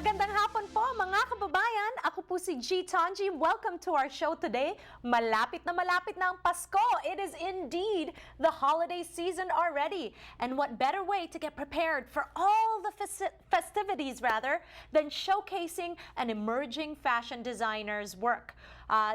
Magandang hapon po mga kababayan. Ako po si Tongi. Welcome to our show today. Malapit na ang Pasko. It is indeed the holiday season already. And what better way to get prepared for all the festivities than showcasing an emerging fashion designer's work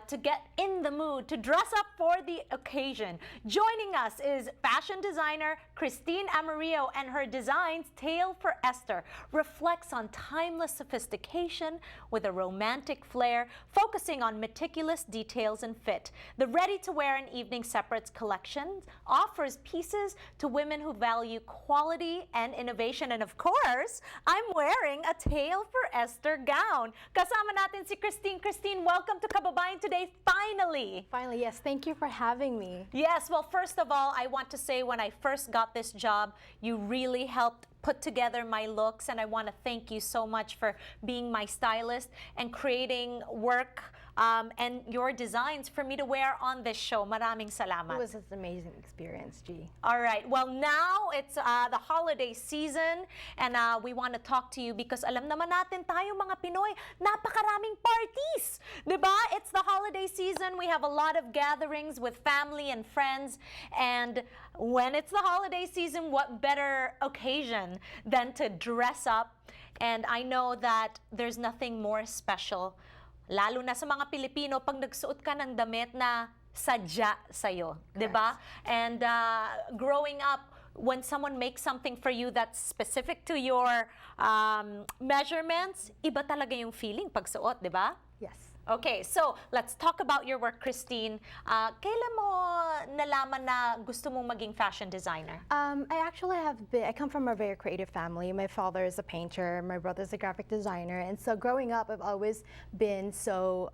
to get in the mood, to dress up for the occasion. Joining us is fashion designer Kristine Amarillo, and her designs, Tale for Esther, reflects on timeless sophistication with a romantic flair, focusing on meticulous details and fit. The ready-to-wear and evening separates collection offers pieces to women who value quality and innovation. And of course, I'm wearing a Tale for Esther gown. Kasama natin si Kristine. Kristine, welcome to Kababayan Today, finally. Finally, yes. Thank you for having me. Yes, well, first of all, I want to say when I first got this job, you really helped put together my looks, and I want to thank you so much for being my stylist and creating work and your designs for me to wear on this show. Maraming salamat. It was an amazing experience, G. All right. Well, now it's the holiday season, and we want to talk to you because alam naman natin tayo mga Pinoy, napakaraming parties, diba? It's the holiday season. We have a lot of gatherings with family and friends, and when it's the holiday season, what better occasion than to dress up? And I know that there's nothing more special, lalo na sa mga Pilipino, pag nagsuot ka ng damit na sadya sa'yo, di ba? And growing up, when someone makes something for you that's specific to your measurements, iba talaga yung feeling pag suot, di ba? Yes. Okay, so let's talk about your work, Kristine. Kailan mo nalaman na gusto mong maging fashion designer? I come from a very creative family. My father is a painter, my brother is a graphic designer, and so growing up, I've always been so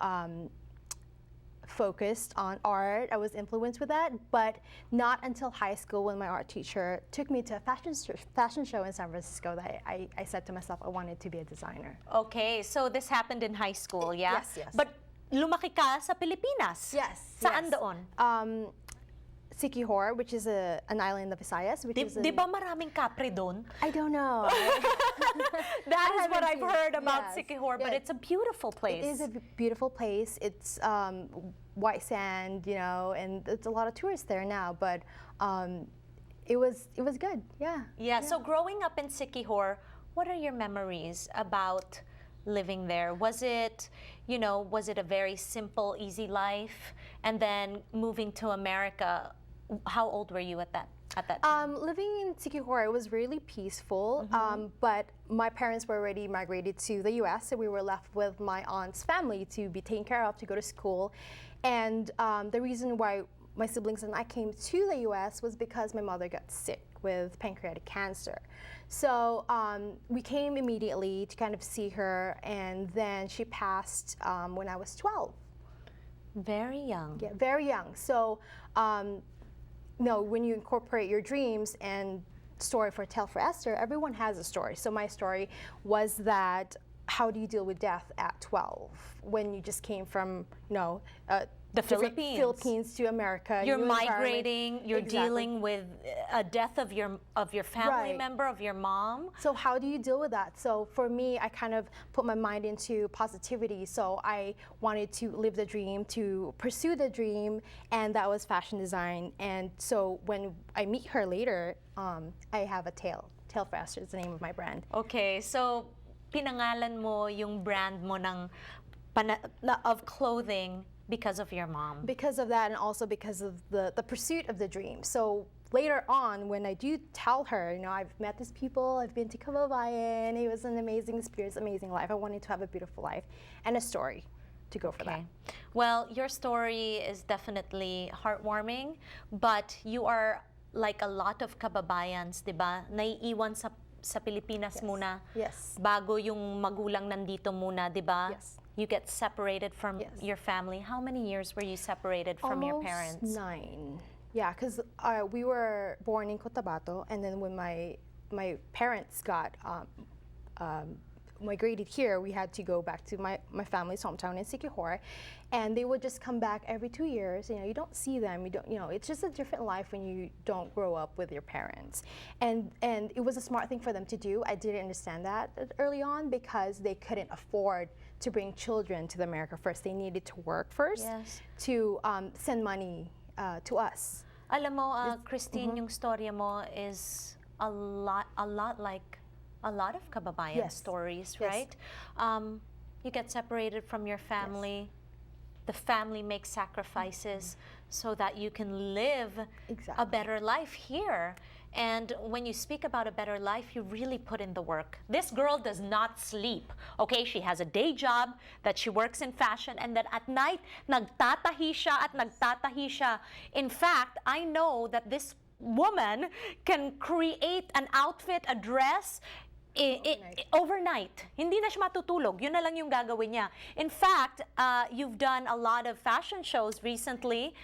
focused on art. I was influenced with that, but not until high school when my art teacher took me to a fashion show in San Francisco that I said to myself I wanted to be a designer. Okay, so this happened in high school, yeah? Yes, yes. But lumaki ka sa Pilipinas? Yes. Saan yes. doon? Siquijor, which is an island of Visayas. Di ba maraming kapre doon? I don't know. That is what I've heard about Siquijor, but it's a beautiful place. It is a beautiful place. It's white sand, you know, and it's a lot of tourists there now, but it was good, yeah. Yeah, so growing up in Siquijor, what are your memories about living there? Was it a very simple, easy life? And then moving to America, how old were you at that time? Living in Siquijor, it was really peaceful, but my parents were already migrated to the U.S., so we were left with my aunt's family to be taken care of, to go to school. And the reason why my siblings and I came to the U.S. was because my mother got sick with pancreatic cancer. So we came immediately to kind of see her, and then she passed when I was 12. Very young. Yeah, very young. So, when you incorporate your dreams and story for Tale for Esther, everyone has a story. So my story was that how do you deal with death at 12 when you just came from, the Philippines to America. You're migrating. You're Exactly. dealing with a death of your family member, of your mom. So how do you deal with that? So for me, I kind of put my mind into positivity. So I wanted to live the dream, to pursue the dream, and that was fashion design. And so when I meet her later, I have a Tale for Esther is the name of my brand. Okay, so pinangalan mo yung brand mo of clothing because of your mom. Because of that, and also because of the pursuit of the dream. So later on, when I do tell her, I've met these people, I've been to Kababayan, it was an amazing experience, amazing life. I wanted to have a beautiful life and a story to go for that. Well, your story is definitely heartwarming, but you are like a lot of kababayans, diba? Naiiwan sa Pilipinas muna. Yes. Bago yung magulang nandito muna, diba? Yes. You get separated from your family. How many years were you separated from your parents? Almost 9. Yeah, because we were born in Cotabato, and then when my parents got migrated here, we had to go back to my family's hometown in Siquijor, and they would just come back every 2 years. You know, you don't see them. You don't. You know, it's just a different life when you don't grow up with your parents. And it was a smart thing for them to do. I didn't understand that early on because they couldn't afford to bring children to America first. They needed to work first to send money to us. Alam mo, Kristine, yung storya mo is a lot like a lot of kababayan stories, right? You get separated from your family. The family makes sacrifices so that you can live a better life here. And when you speak about a better life, you really put in the work. This girl does not sleep, okay? She has a day job that she works in fashion, and then at night, nagtatahi siya at nagtatahi siya. In fact, I know that this woman can create an outfit, a dress, overnight. Hindi na siya matutulog. Yun na lang yung gagawin niya. In fact, you've done a lot of fashion shows recently.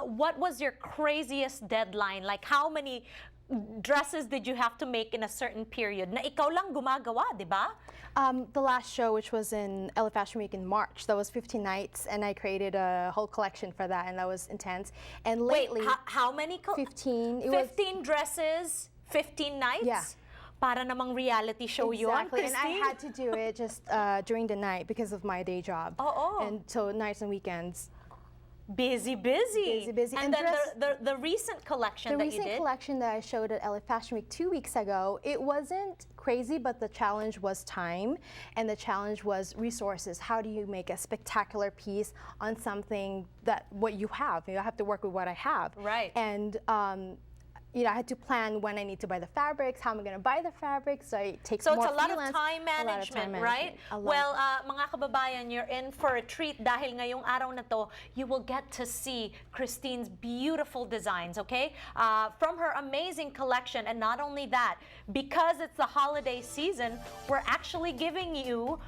What was your craziest deadline? Like, how many dresses did you have to make in a certain period? Na ikaw lang gumagawa, di ba? The last show, which was in LA Fashion Week in March, that was 15 nights, and I created a whole collection for that, and that was intense. And lately, wait, how many? 15. 15 dresses, 15 nights? Yeah. Para namang reality show yun, Exactly, and I Kristine. had to do it just during the night because of my day job. And so nights and weekends. Busy. And then the recent collection that you did. The recent collection that I showed at LA Fashion Week 2 weeks ago, it wasn't crazy, but the challenge was time, and the challenge was resources. How do you make a spectacular piece on something that what you have? You know, I have to work with what I have. Right. And you know, I had to plan when I need to buy the fabrics, how I'm going to buy the fabrics. So it takes more So it's a lot of freelance, time management, right? Well, mga kababayan, you're in for a treat dahil ngayong araw na to, you will get to see Kristine's beautiful designs, okay? From her amazing collection, and not only that, because it's the holiday season, we're actually giving you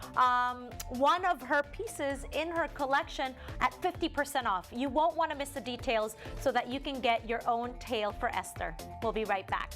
one of her pieces in her collection at 50% off. You won't want to miss the details so that you can get your own tale for Esther. We'll be right back.